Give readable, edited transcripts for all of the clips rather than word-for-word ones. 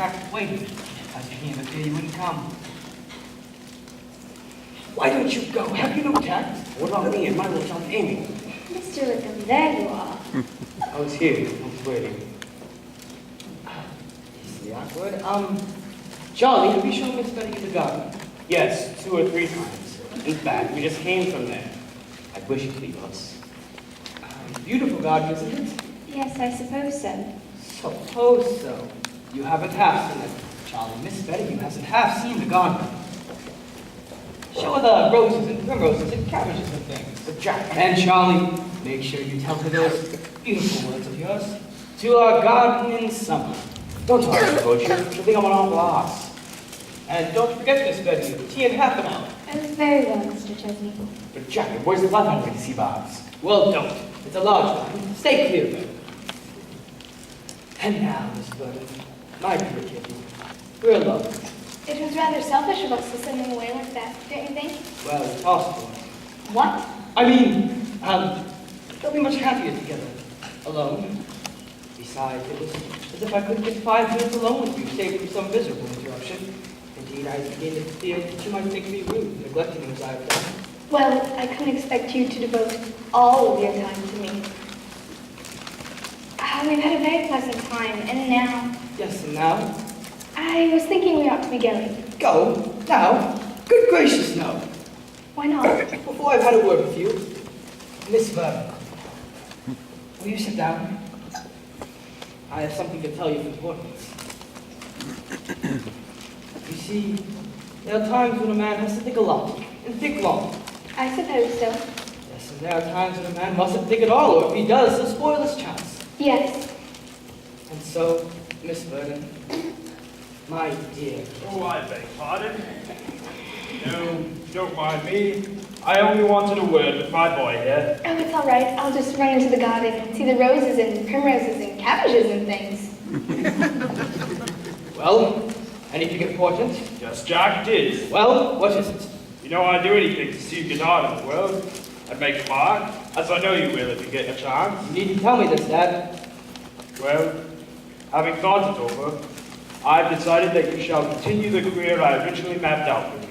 Jack, wait a minute. I came up here, you wouldn't come. Why don't you go? Have you no tact? What about me and my little son Amy? Mr. Wickham, there you are. I was here. I was waiting. Easily awkward. Charlie, have you shown Miss Betty the garden? Yes, 2 or 3 times. In fact, we just came from there. I wish you'd leave us. Beautiful garden, isn't it? Yes, I suppose so. Suppose so. You haven't half seen it, Charlie. Miss Betty, you hasn't half seen the garden. Show her the roses and primroses and cabbages and things. But Jack, And Charlie, make sure you tell her those beautiful words of yours. To our garden in summer. don't talk to Coach. She'll think I'm an awful ass. And don't forget, Miss Betty, the tea in half an hour. Oh, very well, Mr. Chesney. But Jack, where's the left hand way to see Bob's? Well, don't. It's a large one. Stay clear of it. And now, Miss Vernon, my dear kitty, we're alone. It was rather selfish of us to send him away like that, don't you think? Well, it's possible. What? I mean, they'll be much happier together, alone. Besides, it was as if I couldn't get 5 minutes alone with you, save from some miserable interruption. Indeed, I began to fear that you might think me rude, neglecting him as I have done. Well, I couldn't expect you to devote all of your time to me. We've had a very pleasant time, and now Yes, and now? I was thinking we ought to be going. Go? Now? Good gracious, no. Why not? Before I've had a word with you, Miss Vernon, will you sit down? I have something to tell you of importance. You see, there are times when a man has to think a lot, and think long. I suppose so. Yes, and there are times when a man mustn't think at all, or if he does, he'll spoil his chance. Yes. And so, Miss Vernon, my dear. Oh, I beg pardon. No, don't mind me. I only wanted a word with my boy here. Oh, it's all right. I'll just run into the garden and see the roses and primroses and cabbages and things. Well, anything important? Yes, Jack did. Well, what is it? You know I'd do anything to see you get out of the world. I'd make a mark, as I know you will if you get a chance. You needn't tell me this, Dad. Well, having thought it over, I've decided that you shall continue the career I originally mapped out for you.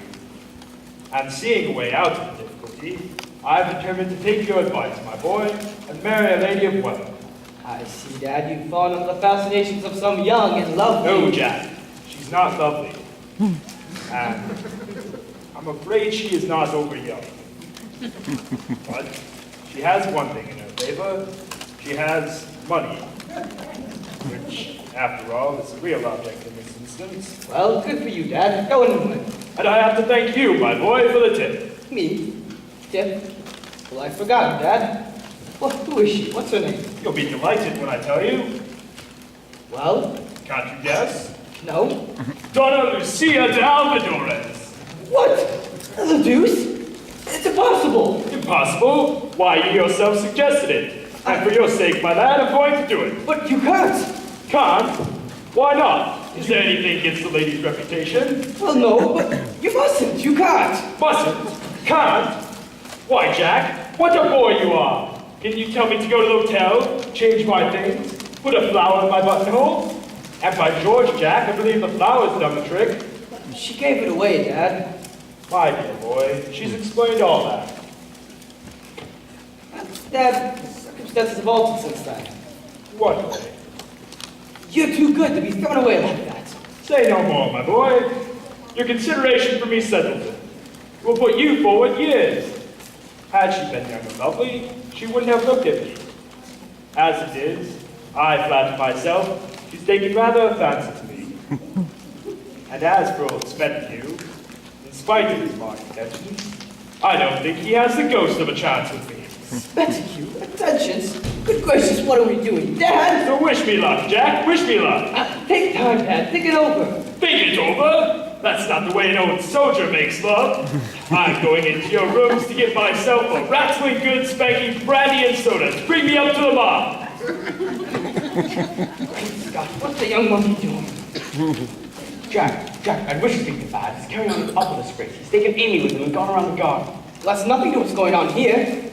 And seeing a way out of the difficulty, I've determined to take your advice, my boy, and marry a lady of wealth. I see, Dad, you've fallen under the fascinations of some young and lovely... No, Jack, she's not lovely. And I'm afraid she is not over young. But she has one thing in her favor. She has money. Which, after all, is the real object in this instance. Well, good for you, Dad. Go and win. And I have to thank you, my boy, for the tip. Me? Tip? Well, I've forgotten, Dad. Well, who is she? What's her name? You'll be delighted when I tell you. Well, Can't you guess? no. Donna Lucia de Alvadores. What? The deuce? It's impossible. Impossible? Why, you yourself suggested it. And for your sake, my lad, I'm going to do it. But you can't. Can't? Why not? Is there anything against the lady's reputation? Well, no, but you mustn't. You can't. Mustn't? Can't? Why, Jack, what a boy you are! Can you tell me to go to the hotel, change my things, put a flower in my buttonhole? And by George, Jack, I believe the flower's done the trick. She gave it away, Dad. My dear boy, she's explained all that. Dad, circumstances have altered since then. What way? You're too good to be thrown away like that. Say no more, my boy. Your consideration for me settles it. We'll put you forward years. Had she been young and lovely, she wouldn't have looked at me. As it is, I flatter myself, she's taken rather a fancy to me. And as for old Spetthew, in spite of his marked attentions, I don't think he has the ghost of a chance with me. Spetthew, attentions. Good gracious, what are we doing? Dad! So wish me luck, Jack, wish me luck. Take time, Dad. Think it over. Think it over? That's not the way an old soldier makes love. I'm going into your rooms to get myself a rattling good spanking brandy and soda to bring me up to the mark. Great Scott, what's the young monkey doing? Jack, I wish he'd been bad. He's carrying on an awful disgrace. He's taken Amy with him and gone around the garden. Well, that's nothing to what's going on here.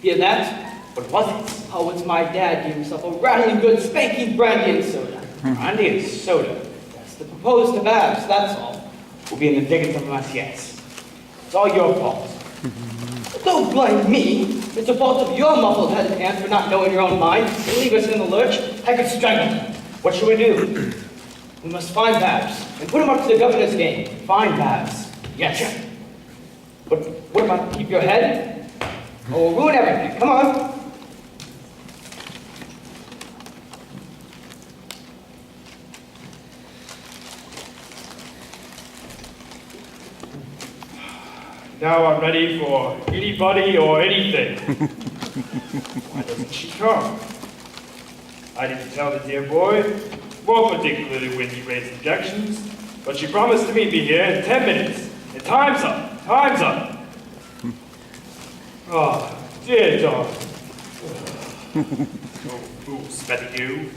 Hear that? What was it? Oh, it's my dad gave himself a rattling good spanking brandy and soda. Brandy and soda. That's the proposed to Babs, that's all. We'll be in the diggings of us yet. It's all your fault. Don't blame me. It's the fault of your muffled-headed aunt for not knowing your own mind and leave us in the lurch. I could strangle her. What should we do? We must find Babs and put him up to the governor's game. Find Babs. Yes. But what about Keep your head, or we'll ruin everything. Come on. Now I'm ready for anybody or anything. Why doesn't she come? I didn't tell the dear boy, more particularly when he raised objections, but she promised to meet me here in 10 minutes. And time's up, time's up. Oh, dear darling. Oh, who's met you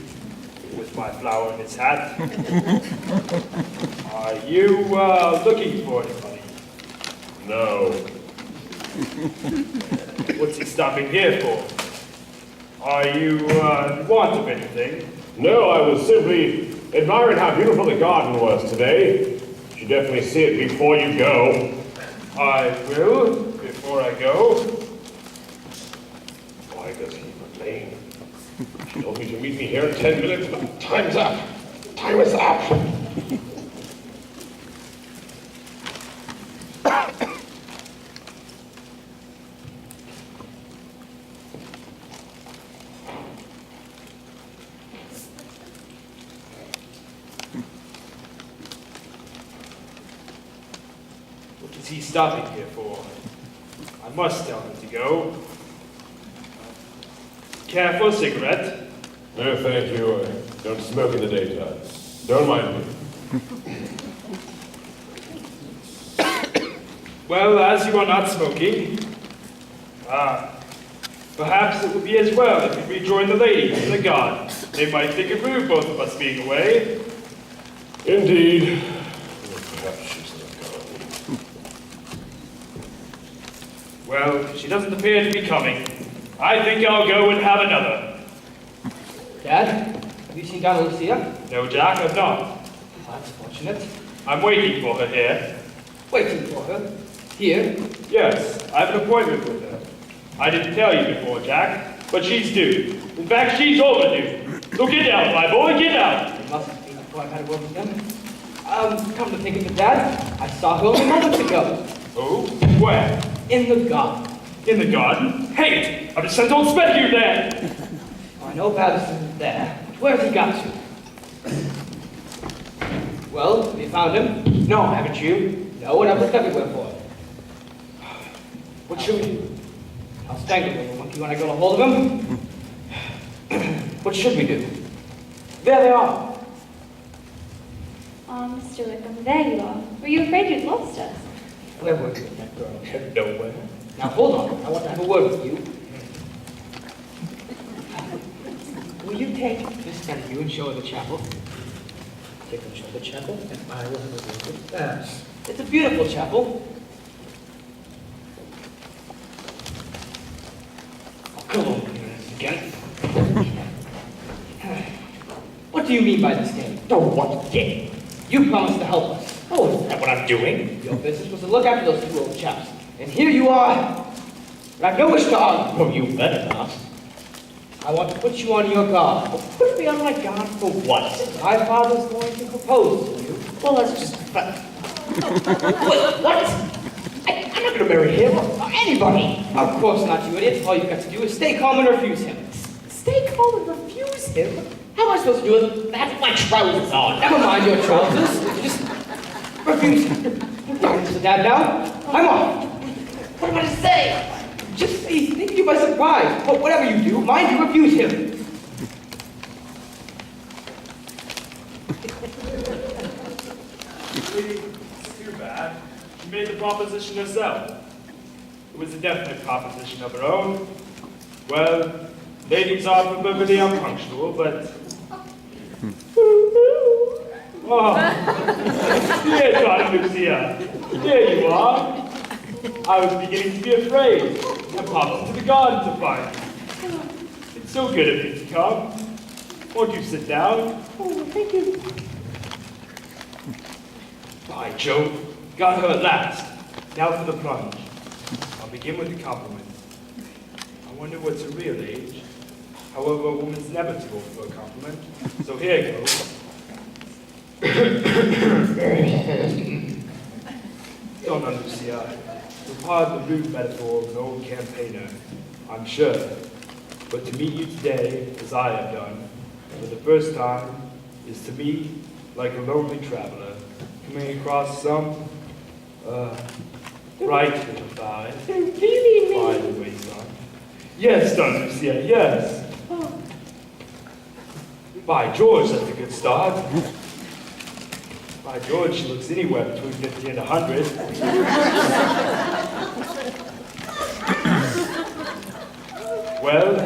with my flower in his hat? Are you looking for anybody? No. What's he stopping here for? Are you in want of anything? No, I was simply admiring how beautiful the garden was today. You should definitely see it before you go. I will, before I go. Why does he remain? She told me to meet me here in 10 minutes, but time's up. Time is up. What is he stopping here for? I must tell him to go. Care for a cigarette? No, thank you. I don't smoke in the daytime. Don't mind me. Well, as you are not smoking, perhaps it would be as well if you rejoin the ladies in the garden. They might think it rude, both of us being away. Indeed. Perhaps she's in the garden. Well, she doesn't appear to be coming. I think I'll go and have another. Dad, have you seen Donna Lucia? No, Jack, I've not. That's fortunate. I'm waiting for her here. Waiting for her. Here. Yes, I have an appointment with her. I didn't tell you before, Jack, but she's due. In fact, she's overdue. So get out, my boy, get out. It mustn't be before I've had a word with them. Come to think of it, Dad, I saw her only moments ago. Oh, where? In the garden. In the garden? Hey, I've just sent old Spec you there. I know Babs isn't there. Where has he got to? Well, have you found him? No, haven't you? No, and I've looked everywhere for him. What should we do? I'll strangle the little monkey when I get a hold of him. What should we do? There they are. Oh, Mr. Wickham, there you are. Were you afraid you'd lost us? Where were you with that girl? Nowhere. Now hold on, I want to have a word with you. Will you take Miss Donahue and show her the chapel? Take her and show the chapel, and I will have a word with Babs. It's a beautiful chapel. Come on, again. What do you mean by this game? Oh, what game? You promised to help us. Oh, is that what I'm doing? Your business was to look after those two old chaps. And here you are. And I've no wish to argue. Oh, you better not. I want to put you on your guard. Put me on my guard for what? My father's going to propose to you. Well, let's just... what? I'm not going to marry him or anybody. Of course not, you idiots. All you've got to do is stay calm and refuse him. Stay calm and refuse him? How am I supposed to do it? I have my trousers on. Never mind your trousers. Just refuse him. Mr. Dad now. I'm off. What am I to say? Just he's taking you by surprise. But whatever you do, mind you refuse him. It's too bad. She made the proposition herself. It was a definite proposition of her own. Well, ladies are probably unpunctual, but... Oh, dear Donna Lucia, there you are. I was beginning to be afraid and popped into the garden to find you. It's so good of you to come. Won't you sit down? thank you. By Jove, got her at last. Now for the plunge. I'll begin with the compliment. I wonder what's a real age. However, a woman's never to go for a compliment. So here it goes. Donna Lucia, you're part of the rude metaphor of an old campaigner, I'm sure. But to meet you today, as I have done, for the first time, is to me like a lonely traveler coming across some, bright little valley. Do you mean me? By the way, son. Yes, Donna Lucia, yes. Oh, By George, that's a good start. By George, she looks anywhere between 50 and 100. Well,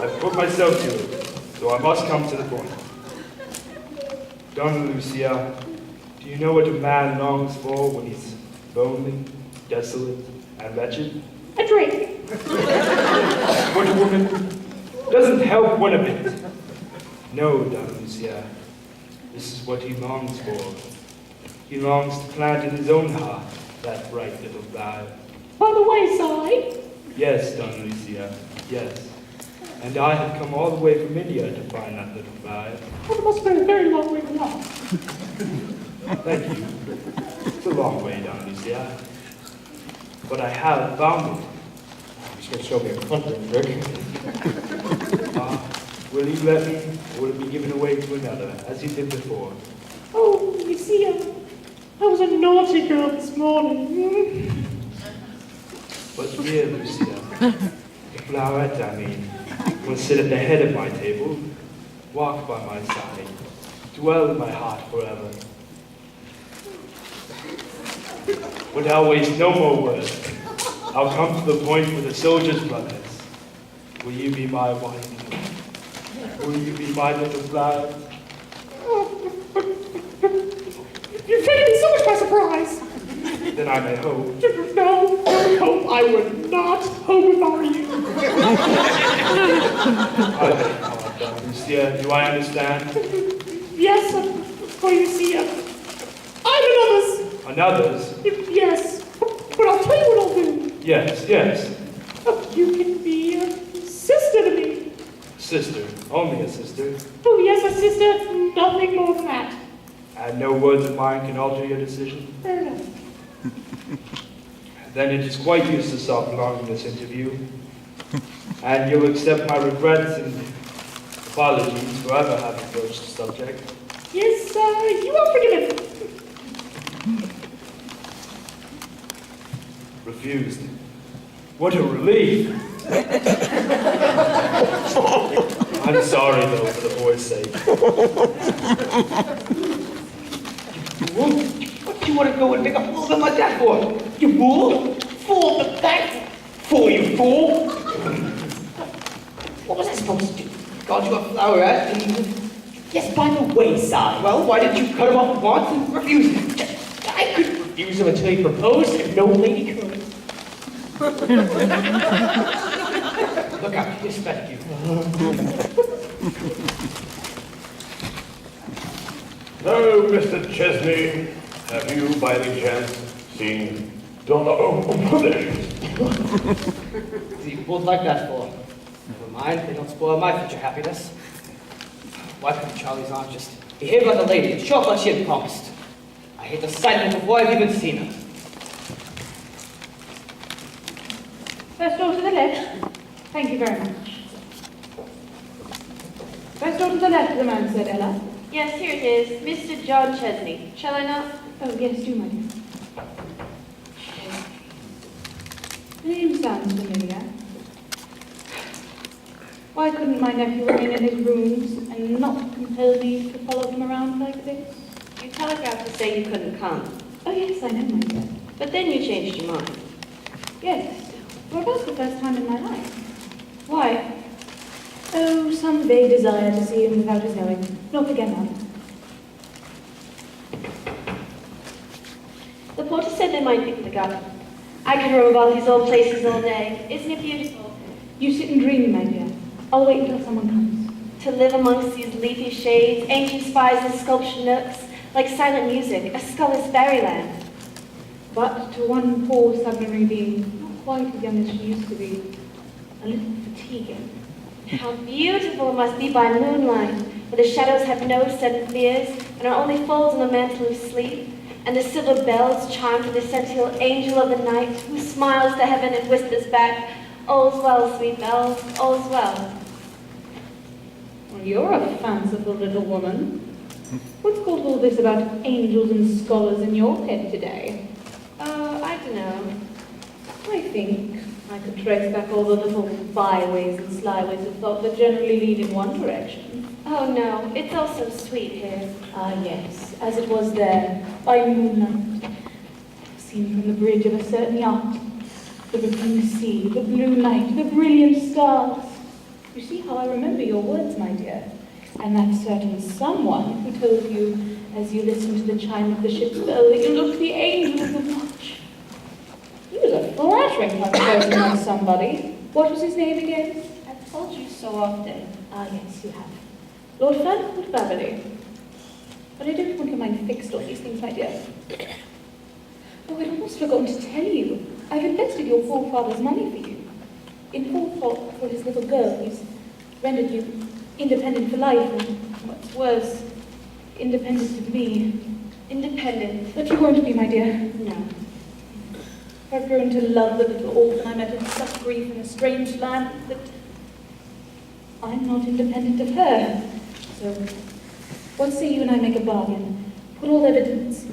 I've put myself to it, so I must come to the point. Donna Lucia, do you know what a man longs for when he's lonely, desolate, and wretched? a drink. What a woman doesn't help one a bit. No, Donna Lucia, this is what he longs for. He longs to plant in his own heart that bright little flower. By the wayside. Yes, Donna Lucia, yes. And I have come all the way from India to find that little flower. That must have been a very long way to walk. Thank you. It's a long way, Donna Lucia. But I have found it. She's going to show me a hunting trick. Will you let me, or will it be given away to another, as you did before? Oh, you see, I was a naughty girl this morning. But dear Lucia, the flowerette, I mean, will sit at the head of my table, walk by my side, dwell in my heart forever. But I'll waste no more words. I'll come to the point with a soldier's bluntness. Will you be my wife? Will you be my little flower? You've taken me so much by surprise. Then I may hope. No, I would not hope if I were you. I beg pardon, Lucia, do I understand? Yes, for you see, I'm another's. Another's? Yes, but I'll tell you what I'll do. Yes, yes. You can be a sister to me. Sister, only a sister. Oh, yes, a sister, nothing more than that. And no words of mine can alter your decision? Fair enough. Then it is quite useless our prolonging this interview. And you'll accept my regrets and apologies for ever having broached the subject. Yes, you are forgiven. Refused. What a relief! I'm sorry, though, for the boy's sake. What do you want to go and make a fool of him like that for? You fool? Fool of that? Fool, you fool! What was I supposed to do? Called you a flowerette and... Yes, by the wayside. Well, why didn't you cut him off at once and refuse him? I couldn't refuse him until he proposed, and no lady could. Look out, he expects you. Hello, Mr. Chesney. Have you, by any chance, seen Donna... Oh, there she is. What are you fools like that for? Never mind, they don't spoil my future happiness. Why couldn't Charlie's aunt just behave like a lady and show up like she had promised? I hate the sight of her before I've even seen her. First door to the left. Thank you very much. First door to the left, the man said, Ella. Yes, here it is. Mr. John Chesney. Shall I knock? Oh, yes, do, my dear. The name sounds familiar. Why couldn't my nephew remain in his rooms and not compel me to follow him around like this? You telegraphed to say you couldn't come, Oh, yes, I know, my dear. but then you changed your mind. Yes, for about the first time in my life. Why? Oh, some vague desire to see him without his knowing. Not again now. The porter said they might pick the garden. I could roam about these old places all day. Isn't it beautiful? You sit and dream, my dear. I'll wait until someone comes. to live amongst these leafy shades, ancient spires and sculptured nooks, like silent music, a scholar's fairyland. But to one poor submarine being, not quite as young as she used to be, a little fatiguing. How beautiful it must be by moonlight, where the shadows have no sudden fears, and are only folds on the mantle of sleep, and the silver bells chime to the sensual angel of the night, who smiles to heaven and whispers back, "All's well, sweet bells, all's well." Well, you're a fanciful little woman. What's called all this about angels and scholars in your head today? I don't know. I think I could trace back all the little byways and slyways of thought that generally lead in one direction. Oh no, it's all so sweet here. Ah, yes, as it was there, by moonlight, seen from the bridge of a certain yacht, the rippling sea, the blue night, the brilliant stars. You see how I remember your words, my dear, and that certain someone who told you, as you listened to the chime of the ship's bell, that you looked the angel of the watch. He was a flattering type of person, that somebody. What was his name again? I've told you so often. Ah, yes, you have. Lord Fancourt Baverley. But I don't want your mind fixed on these things, my dear. Oh, I'd almost forgotten to tell you. I've invested your forefather's money for you. In forethought for his little girl, he's rendered you independent for life, and what's worse, independent of me. Independent. But you won't be, my dear. No. I've grown to love the little orphan I met in such grief in a strange land that I'm not independent of her. So, what say you and I make a bargain? Put all evidence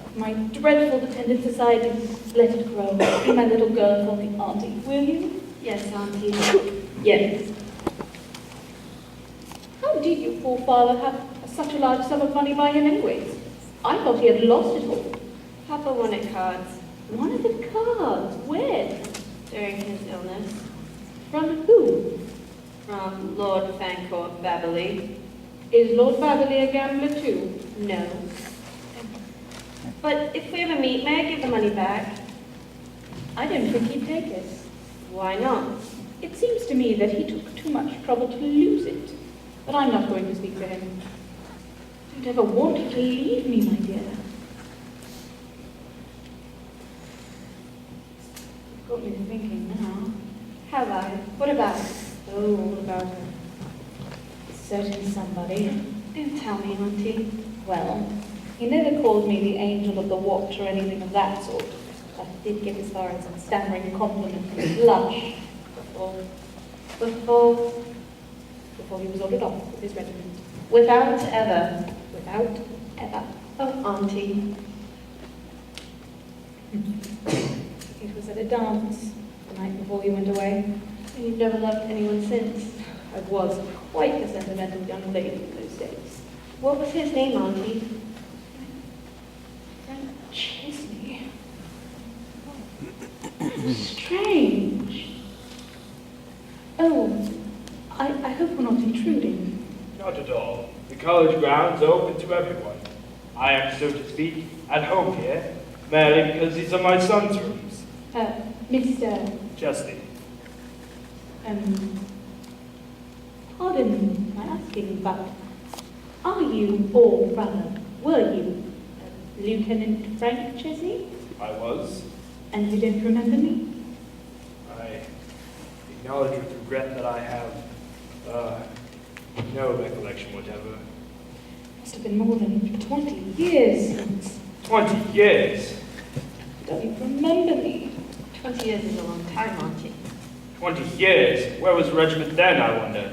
of my dreadful dependence aside and let it grow. Be my little girl, call me Auntie. Will you? Yes, Auntie. Yes. How did your poor father have such a large sum of money by him anyways? I thought he had lost it all. Papa won at cards One of the cards. Where? during his illness From who? from Lord Fancourt Baverley. Is Lord Baverley a gambler too? No. But if we ever meet, may I give the money back? I don't think he'd take it. Why not? It seems to me that he took too much trouble to lose it. But I'm not going to speak for him. Don't ever want you to leave me, my dear. You've got me thinking now. Have I? What about it? Oh, all about her. Certain somebody. Do tell me, Auntie. Well, he never called me the angel of the watch or anything of that sort. But he did get as far as a stammering compliment and blush before he was ordered off with his regiment. Without ever. Without ever. Oh, Auntie. It was at a dance the night before you went away. And you've never loved anyone since. I was quite a sentimental young lady in those days. What was his name, Auntie? Frank Chesney. Strange. Oh, I hope we're not intruding. Not at all. The college grounds are open to everyone. I am, so to speak, at home here, merely because these are my son's rooms. Mr. Chesney. Pardon my asking, but are you, or rather, were you, Lieutenant Frank Chesney? I was. And you don't remember me? I acknowledge with regret that I have no recollection whatever. Must have been more than 20 years since. 20 years? You don't even remember me. 20 years is a long time, Auntie. 20 years? Where was the regiment then, I wonder?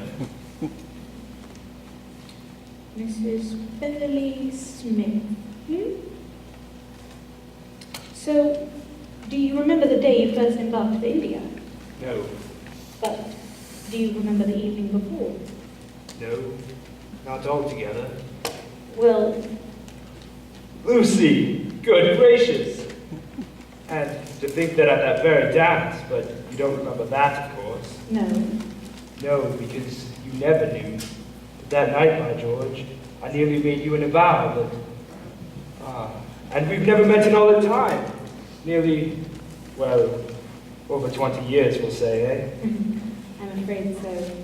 Mrs. Beverly Smith. So, do you remember the day you first embarked for India? No. But do you remember the evening before? No. Not altogether. Well, Lucy! Good gracious! And to think that at that very dance, but you don't remember that, of course. no. No, because you never knew. But that night, my George, I nearly made you in a vow, but... and we've never met in all the time. Nearly, well, over 20 years, we'll say, eh? I'm afraid so.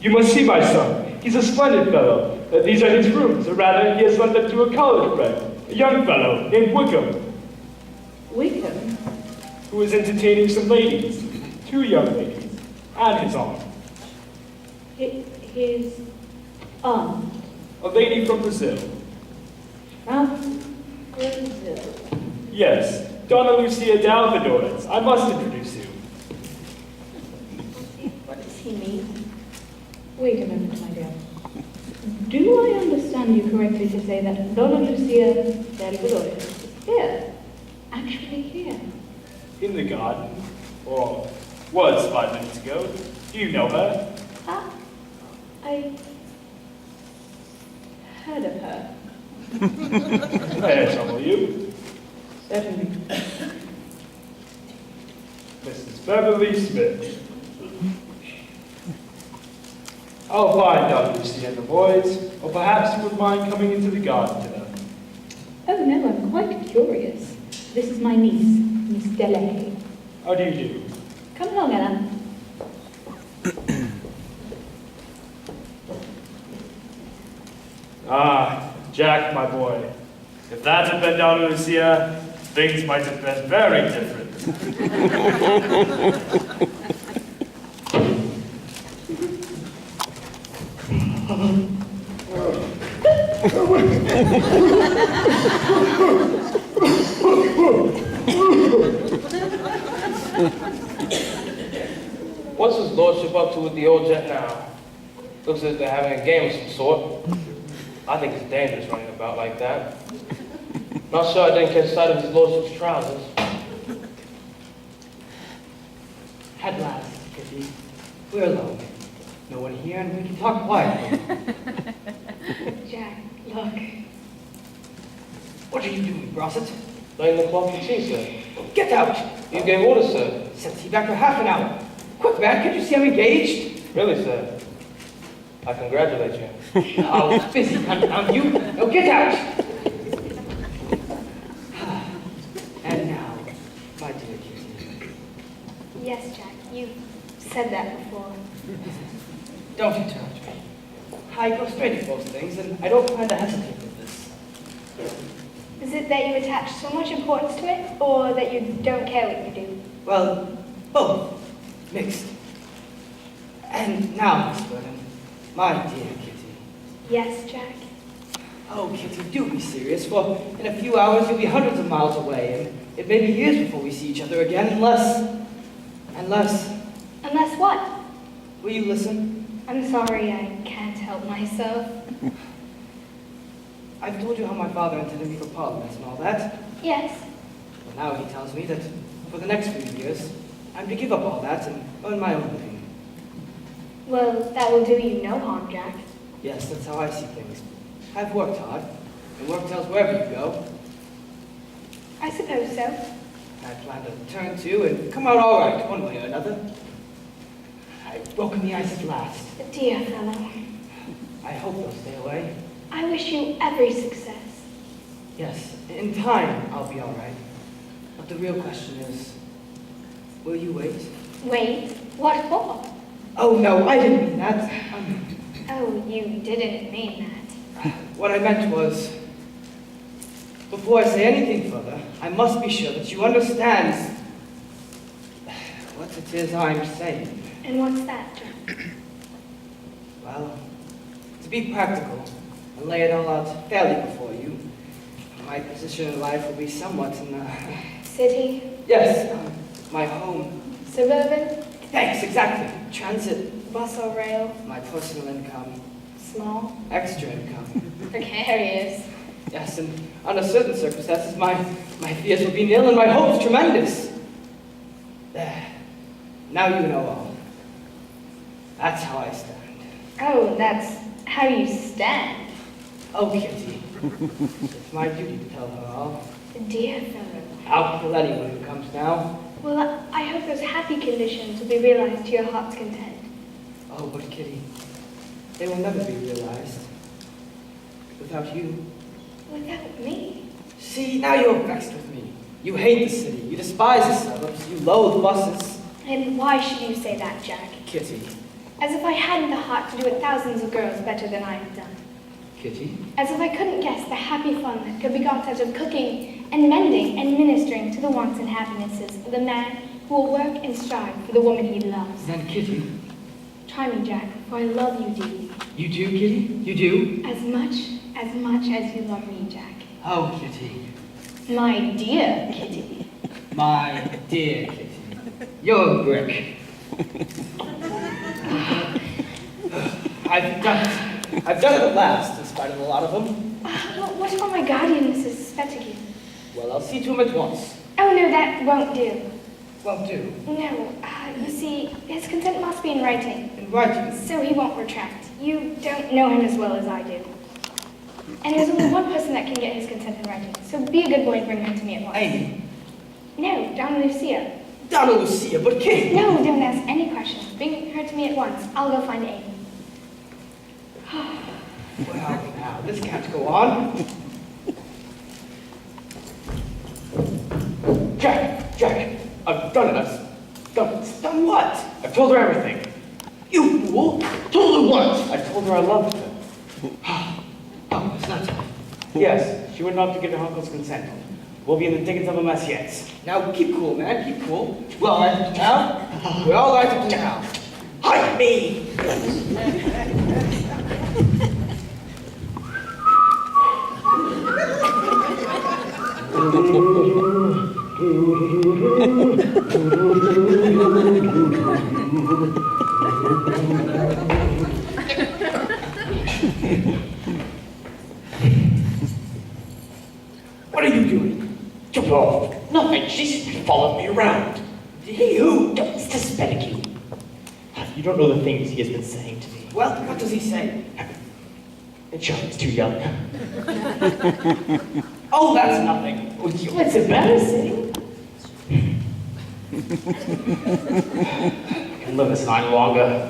You must see my son. He's a splendid fellow. These are his rooms, or rather, he has lent them to a college friend, a young fellow named Wickham, Wickham? who is entertaining some ladies, 2 young ladies, and his aunt, His aunt. a lady from Brazil. From Brazil. Yes, Donna Lucia Dalvadores. I must introduce you. What does he mean? Wait a minute, my dear. Do I understand you correctly to say that Donna Lucia del Valores is here? Actually here? In the garden, or was 5 minutes ago. Do you know her? Ah, I heard of her. May I trouble you? Certainly. Mrs. Beverly Smith. I'll find Donna Lucia and the boys, or perhaps you would mind coming into the garden to them. Oh no, I'm quite curious. This is my niece, Miss Delay. How do you do? Come along, Ella. Ah, Jack, my boy. If that had been Donna Lucia, things might have been very different. What's his lordship up to with the old jet now? Looks as if they're having a game of some sort. I think it's dangerous running about like that. Not sure I didn't catch sight of his lordship's trousers. At last, Kitty. We're alone. No one here, and we can talk quietly. Jack, look. What are you doing, Brosset? Laying the cloth for tea, sir. Get out! You gave orders, sir. Set tea back for half an hour. Quick, man, can't you see I'm engaged? Really, sir? I congratulate you. I was busy hunting down you. Now get out! And now, my dear Kitty, Yes, Jack, you said that before. don't interrupt me. I go straight to most things, and I don't plan to hesitate with this. Is it that you attach so much importance to it, or that you don't care what you do? Well, both. Mixed. And now, Miss Vernon, my dear Kitty. Yes, Jack. Oh, Kitty, do be serious, for in a few hours you'll be hundreds of miles away, and it may be years before we see each other again, unless... Unless what? Will you listen? I'm sorry, I can't help myself. I've told you how my father intended me for Parliament and all that. Yes. Well, now he tells me that for the next few years, I'm to give up all that and earn my own living. Well, that will do you no harm, Jack. Yes, that's how I see things. I've worked hard, and work tells wherever you go. I suppose so. I plan to turn to and come out all right, one way or another. I've broken the ice at last. Dear fellow, I hope they'll stay away. I wish you every success. Yes, in time, I'll be all right. But the real question is, will you wait? Wait, what for? Oh, no, I didn't mean that. Oh, you didn't mean that. What I meant was, before I say anything further, I must be sure that you understand what it is I'm saying. And what's that, Jack? Well, to be practical and lay it all out fairly before you, my position in life will be somewhat in the... City? Yes, my home. Suburban? Thanks, exactly. Transit, Bus or rail? my personal income, Small? extra income. Precarious? Yes, and under certain circumstances, my fears will be nil and my hopes tremendous. There. Now you know all. That's how I stand. Oh, that's how you stand. Oh, Kitty. It's my duty to tell her all. Dear fellow. I'll kill anyone who comes now. Well, I hope those happy conditions will be realized to your heart's content. Oh, but Kitty, they will never be realized. Without you. Without me? See, now you're vexed with me. You hate the city, you despise the suburbs, you loathe buses. And why should you say that, Jack? Kitty, As if I hadn't the heart to do with thousands of girls better than I have done. Kitty? As if I couldn't guess the happy fun that could be got out of cooking and mending and ministering to the wants and happinesses of the man who will work and strive for the woman he loves. Then, Kitty? Try me, Jack, for I love you dearly. You do, Kitty? You do? As much as you love me, Jack. Oh, Kitty. My dear Kitty. My dear Kitty. You're a brick. I've done it at last, in spite of a lot of them. What about my guardian, Mrs. Spettigan? Well, I'll see to him at once. Oh, no, that won't do. Won't do. No, you see, his consent must be in writing. In writing? So he won't retract. You don't know him as well as I do. And there's only one person that can get his consent in writing, so be a good boy and bring her to me at once. Amy. No, Donna Lucia. Donna Lucia, but Kitty. No, don't ask any questions. Bring her to me at once. I'll go find Amy. Well, now, this can't go on. Jack, I've done it. I've done it. Done what? I've told her everything. You fool! Told her what? I told her I loved her. Oh, it's not. Yes, she would not to get her uncle's consent. We'll be in the dickens of a mess yet. Now, keep cool, man, keep cool. We're all right up now. We're all right up now. Hide me! What are you doing? Jump off. Nothing. She's followed me around. He who? Mr. Spedicky. You don't know the things he has been saying to me. Well, what does he say? Charlie's too young. Oh, that's nothing. It's embarrassing. I can live this night longer.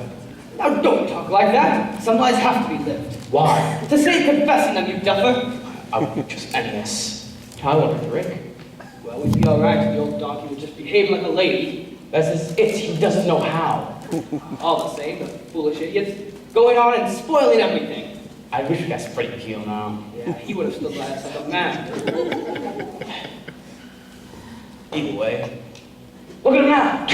Now, don't talk like that. Some lies have to be lived. Why? To save confessing them, you duffer. I would just NS. I want to drink. Well, we'd be all right if the old donkey would just behave like a lady. That's his it. He doesn't know how. All the same, the foolish idiot. Going on and spoiling everything. I wish we got Spreddy Peel now. Yeah, he would have stood by us like a man. Either way, look at him now.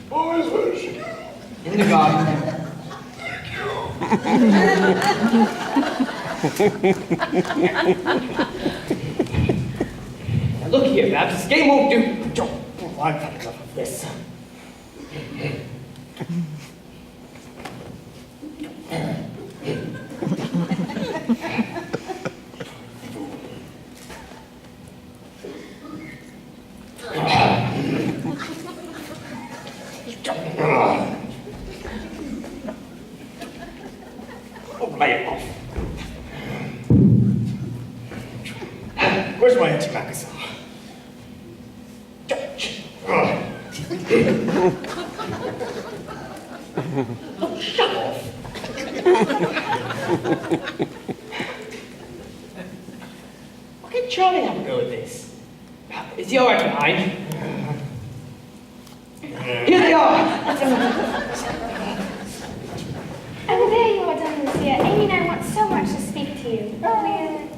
Boys, where's she? In the garden. Now look here, Babs, this game won't do. I've had enough of this. Lay it off. Where's my antimacassar? Shut off. Why can't Charlie have a go at this? Is he all right behind? Here they are! Oh, there you are, Donna Lucia. Amy and I want so much to speak to you. We're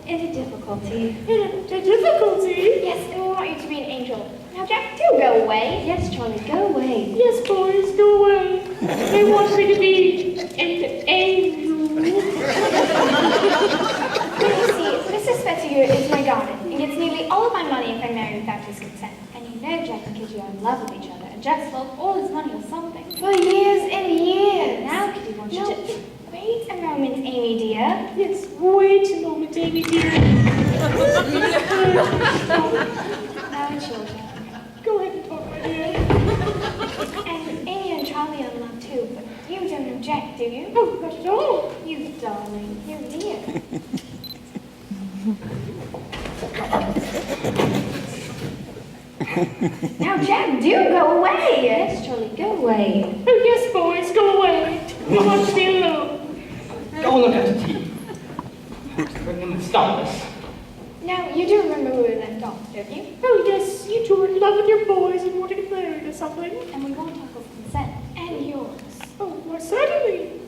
in a difficulty. A difficulty? Yes, and we want you to be an angel. Now, Jack, do go away. Yes, Charlie, go away. Yes, boys, go away. They want me to be an angel. You see, Mr. Spettiger is my guardian and gets nearly all of my money if I marry without his consent. And you know Jack and Kitty are in love with each other, and Jack's lost all his money or something. For years and years. Now Kitty wants No, you to... wait a moment, Amy dear. Yes, wait a moment, Amy dear. Now it's your turn. Go ahead and talk, my dear. And Amy and Charlie are in love too, but you don't know Jack, do you? Oh, not at all. You darling, you dear. Now, Jack, do go away. Yes, Charlie, go away. Oh, yes, boys, go away. We want to be alone. Go and look after tea. Bring him and stop this. Now, you do remember where we left off, don't you? Oh, yes, you two are loving your boys and wanting to marry or something. And we won't talk of consent. And yours. Oh, well, certainly.